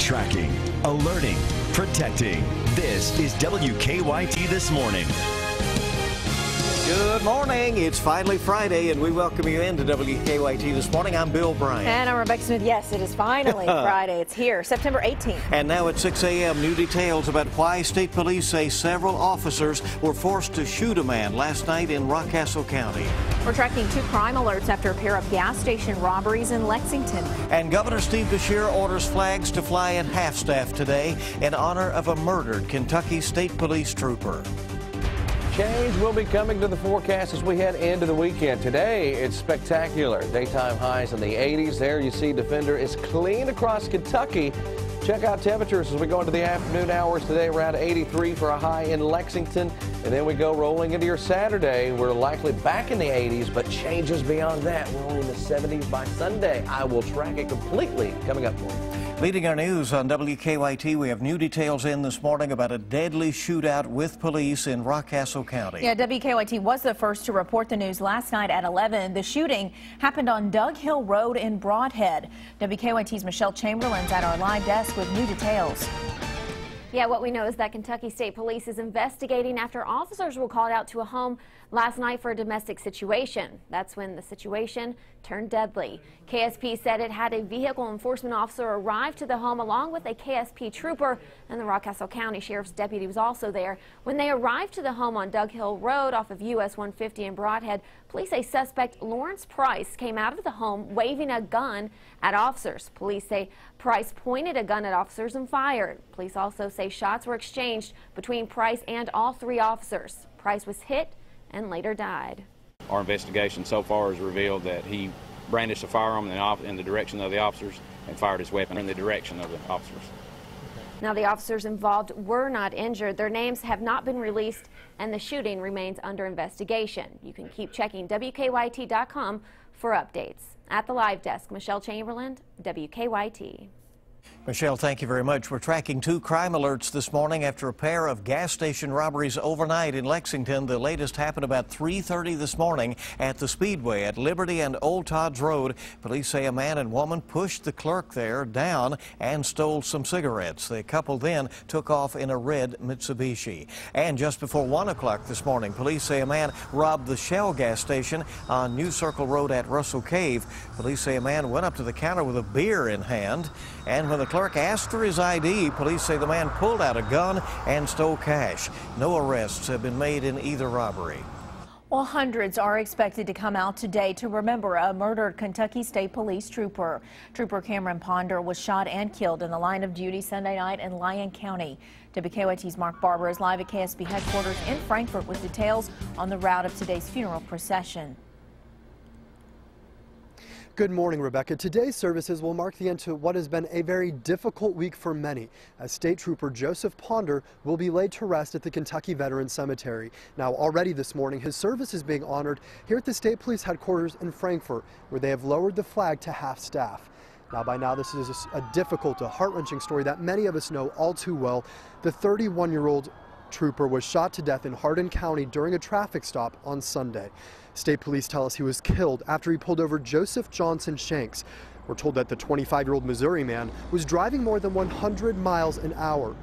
Tracking, alerting, protecting. This is WKYT This Morning. Good morning. It's finally Friday, and we welcome you into WKYT This Morning. I'm Bill Bryant. And I'm Rebecca Smith. Yes, it is finally Friday. It's here, September 18th. And now at 6 a.m., new details about why state police say several officers were forced to shoot a man last night in Rockcastle County. We're tracking 2 crime alerts after a pair of gas station robberies in Lexington. And Governor Steve Beshear orders flags to fly at half-staff today in honor of a murdered Kentucky State Police trooper. Change will be coming to the forecast as we head into the weekend. Today, it's spectacular. Daytime highs in the 80s. There you see Defender is clean across Kentucky. Check out temperatures as we go into the afternoon hours today, around 83 for a high in Lexington. And then we go rolling into your Saturday. We're likely back in the 80s, but changes beyond that. We're only in the 70s by Sunday. I will track it completely coming up for you. Leading our news on WKYT, we have new details in this morning about a deadly shootout with police in Rockcastle County. Yeah, WKYT was the first to report the news last night at 11. The shooting happened on Doug Hill Road in Broadhead. WKYT's Michelle Chamberlain's at our live desk with new details. Yeah, what we know is that Kentucky State Police is investigating after officers were called out to a home last night for a domestic situation. That's when the situation turned deadly. KSP said it had a vehicle enforcement officer arrive to the home along with a KSP trooper, and the Rockcastle County Sheriff's deputy was also there. When they arrived to the home on Doug Hill Road off of US 150 in Broadhead, police say suspect Lawrence Price came out of the home waving a gun at officers. Police say Price pointed a gun at officers and fired. Police also say shots were exchanged between Price and all 3 officers. Price was hit and later died. Our investigation so far has revealed that he brandished a firearm in the direction of the officers and fired his weapon in the direction of the officers. Now, the officers involved were not injured. Their names have not been released, and the shooting remains under investigation. You can keep checking WKYT.com for updates. At the live desk, Michelle Chamberlain, WKYT. Michelle, thank you very much. We're tracking 2 crime alerts this morning after a pair of gas station robberies overnight in Lexington. The latest happened about 3:30 this morning at the Speedway at Liberty and Old Todd's Road. Police say a man and woman pushed the clerk there down and stole some cigarettes. The couple then took off in a red Mitsubishi. And just before 1 o'clock this morning, police say a man robbed the Shell gas station on New Circle Road at Russell Cave. Police say a man went up to the counter with a beer in hand, and when the clerk asked for his ID, police say the man pulled out a gun and stole cash. No arrests have been made in either robbery. Well, hundreds are expected to come out today to remember a murdered Kentucky State Police trooper. Trooper Cameron Ponder was shot and killed in the line of duty Sunday night in Lyon County. WKYT's Mark Barber is live at KSB headquarters in Frankfort with details on the route of today's funeral procession. Good morning, Rebecca. Today's services will mark the end to what has been a very difficult week for many, as State Trooper Joseph Ponder will be laid to rest at the Kentucky Veterans Cemetery. Now, already this morning, his service is being honored here at the State Police headquarters in Frankfort, where they have lowered the flag to half-staff. Now, by now, this is a difficult, a heart-wrenching story that many of us know all too well. The 31-year-old trooper was shot to death in Hardin County during a traffic stop on Sunday. State police tell us he was killed after he pulled over Joseph Johnson Shanks. We're told that the 25-year-old Missouri man was driving more than 100 miles an hour.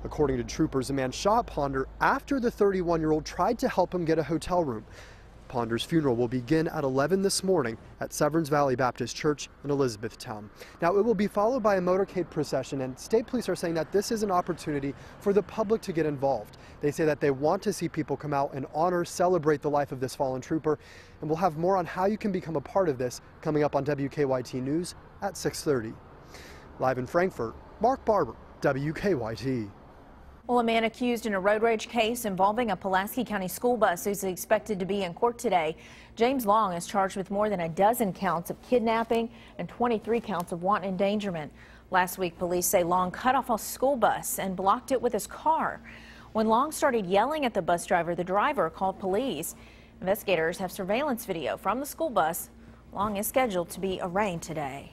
According to troopers, the man shot Ponder after the 31-year-old tried to help him get a hotel room. Ponder's funeral will begin at 11 this morning at Severns Valley Baptist Church in Elizabethtown. Now, it will be followed by a motorcade procession, and state police are saying that this is an opportunity for the public to get involved. They say that they want to see people come out and honor, celebrate the life of this fallen trooper, and we'll have more on how you can become a part of this coming up on WKYT News at 6:30. Live in Frankfort, Mark Barber, WKYT. Well, a man accused in a road rage case involving a Pulaski County school bus is expected to be in court today. James Long is charged with more than a dozen counts of kidnapping and 23 counts of wanton endangerment. Last week, police say Long cut off a school bus and blocked it with his car. When Long started yelling at the bus driver, the driver called police. Investigators have surveillance video from the school bus. Long is scheduled to be arraigned today.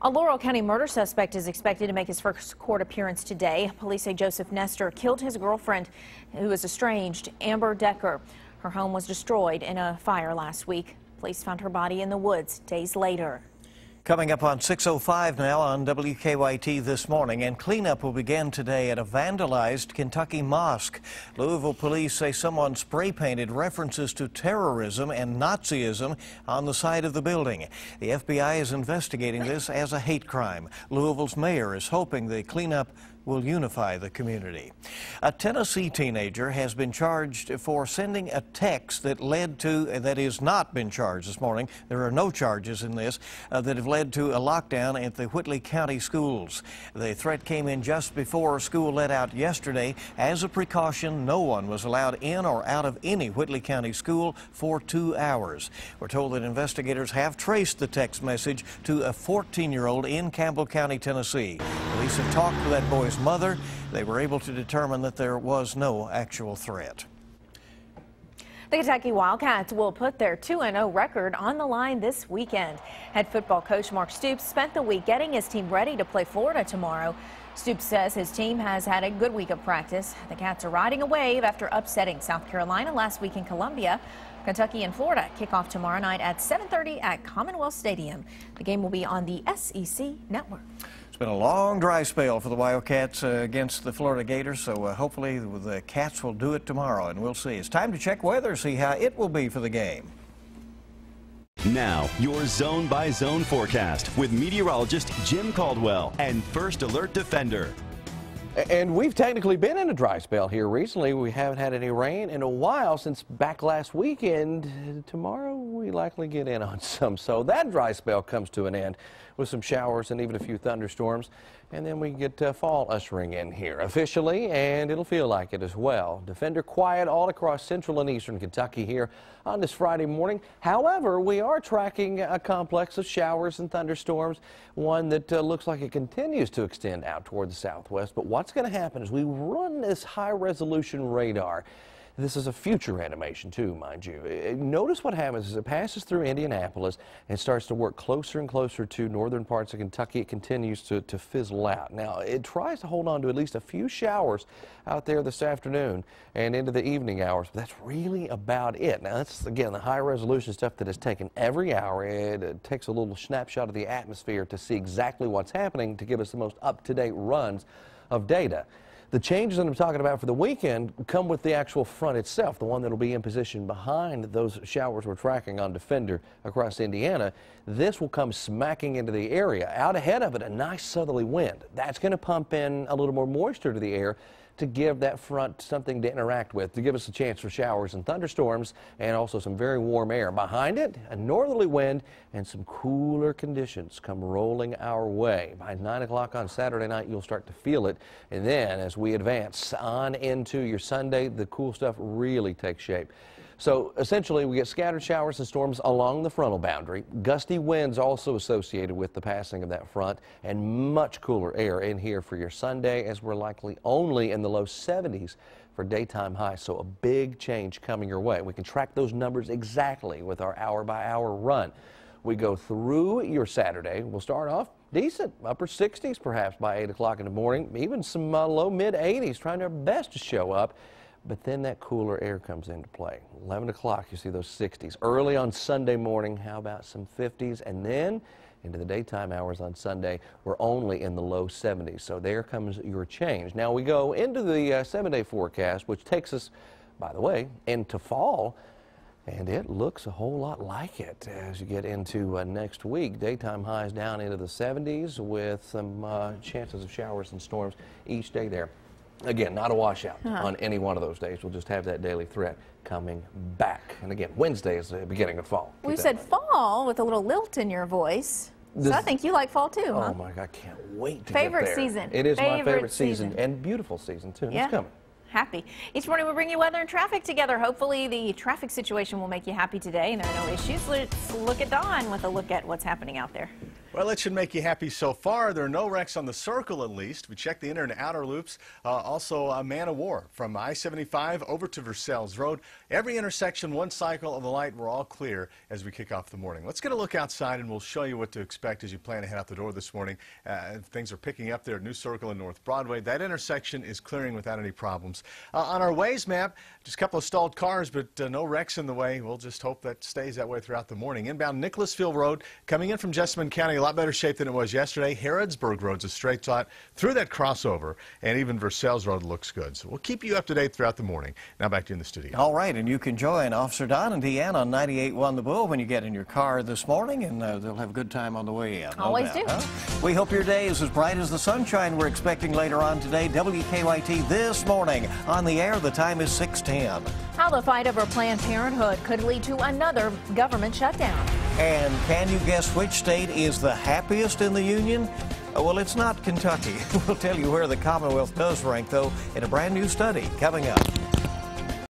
A Laurel County murder suspect is expected to make his first court appearance today. Police say Joseph Nestor killed his girlfriend, who is estranged, Amber Decker. Her home was destroyed in a fire last week. Police found her body in the woods days later. Coming up on 6:05 now on WKYT This Morning, and cleanup will begin today at a vandalized Kentucky mosque. Louisville police say someone spray painted references to terrorism and Nazism on the side of the building. The FBI is investigating this as a hate crime. Louisville's mayor is hoping the cleanup will unify the community. A Tennessee teenager has been charged for sending a text that has not been charged this morning. There are no charges in this that have led to a lockdown at the Whitley County schools. The threat came in just before school let out yesterday. As a precaution, no one was allowed in or out of any Whitley County school for 2 hours. We're told that investigators have traced the text message to a 14-year-old in Campbell County, Tennessee. Police have talked to that boy's mother. They were able to determine that there was no actual threat. The Kentucky Wildcats will put their 2-0 record on the line this weekend. Head football coach Mark Stoops spent the week getting his team ready to play Florida tomorrow. Stoops says his team has had a good week of practice. The Cats are riding a wave after upsetting South Carolina last week in Columbia. Kentucky and Florida kick off tomorrow night at 7:30 at Commonwealth Stadium. The game will be on the SEC network. It's been a long dry spell for the Wildcats against the Florida Gators, so hopefully the Cats will do it tomorrow, and we'll see. It's time to check weather, see how it will be for the game. Now, your zone-by-zone forecast with meteorologist Jim Caldwell and First Alert Defender. And we've technically been in a dry spell here recently. We haven't had any rain in a while since back last weekend. Tomorrow we likely get in on some. So that dry spell comes to an end with some showers and even a few thunderstorms. And then we get fall ushering in here officially, and it'll feel like it as well. Defender quiet all across central and eastern Kentucky here on this Friday morning. However, we are tracking a complex of showers and thunderstorms, one that looks like it continues to extend out toward the southwest. But what's going to happen is we run this high-resolution radar. This is a future animation, too, mind you. Notice what happens as it passes through Indianapolis and starts to work closer and closer to northern parts of Kentucky. It continues to fizzle out. Now, it tries to hold on to at least a few showers out there this afternoon and into the evening hours, but that's really about it. Now, that's, again, the high-resolution stuff that is taken every hour. It takes a little snapshot of the atmosphere to see exactly what's happening to give us the most up-to-date runs of data. The changes that I'm talking about for the weekend come with the actual front itself, the one that will be in position behind those showers we're tracking on Defender across Indiana. This will come smacking into the area. Out ahead of it, a nice southerly wind. That's going to pump in a little more moisture to the air to give that front something to interact with, to give us a chance for showers and thunderstorms, and also some very warm air. Behind it, a northerly wind and some cooler conditions come rolling our way. By 9 o'clock on Saturday night, you'll start to feel it. And then as we advance on into your Sunday, the cool stuff really takes shape. So essentially, we get scattered showers and storms along the frontal boundary. Gusty winds also associated with the passing of that front, and much cooler air in here for your Sunday, as we're likely only in the low 70s for daytime highs. So a big change coming your way. We can track those numbers exactly with our hour-by-hour run. We go through your Saturday. We'll start off decent, upper 60s perhaps by 8 o'clock in the morning, even some low mid 80s, trying our best to show up. But then that cooler air comes into play. 11 o'clock, you see those 60s. Early on Sunday morning, how about some 50s? And then into the daytime hours on Sunday, we're only in the low 70s. So there comes your change. Now we go into the 7-day forecast, which takes us, by the way, into fall. And it looks a whole lot like it as you get into next week. Daytime highs down into the 70s with some chances of showers and storms each day there. Again, not a washout on any one of those days. We'll just have that daily threat coming back. And again, Wednesday is the beginning of fall. We said fall with a little lilt in your voice. So I think you like fall too, huh? Oh my God, I can't wait to favorite get there. Season. It is my favorite season. season and beautiful season too. Yeah. It's coming. Happy. Each morning we bring you weather and traffic together. Hopefully the traffic situation will make you happy today and there are no issues. Let's look at Dawn with a look at what's happening out there. Well, it should make you happy so far. There are no wrecks on the circle, at least. We checked the inner and outer loops. Also, a man of war from I-75 over to Versailles Road. Every intersection, one cycle of the light. We're all clear as we kick off the morning. Let's get a look outside, and we'll show you what to expect as you plan to head out the door this morning. Things are picking up there at New Circle and North Broadway. That intersection is clearing without any problems. On our Waze map, just a couple of stalled cars, but no wrecks in the way. We'll just hope that stays that way throughout the morning. Inbound Nicholasville Road, coming in from Jessamine County a lot better shape than it was yesterday. Harrodsburg Road's a straight shot through that crossover, and even Versailles Road looks good. So we'll keep you up to date throughout the morning. Now back to you in the studio. All right, and you can join Officer Don and Deanne on 98.1 The Bull when you get in your car this morning, and they'll have a good time on the way in. Always do. Huh? We hope your day is as bright as the sunshine we're expecting later on today. WKYT this morning on the air. The time is 6:10. How the fight over Planned Parenthood could lead to another government shutdown. And can you guess which state is the happiest in the union? Well, it's not Kentucky. We'll tell you where the Commonwealth does rank, though, in a brand new study coming up.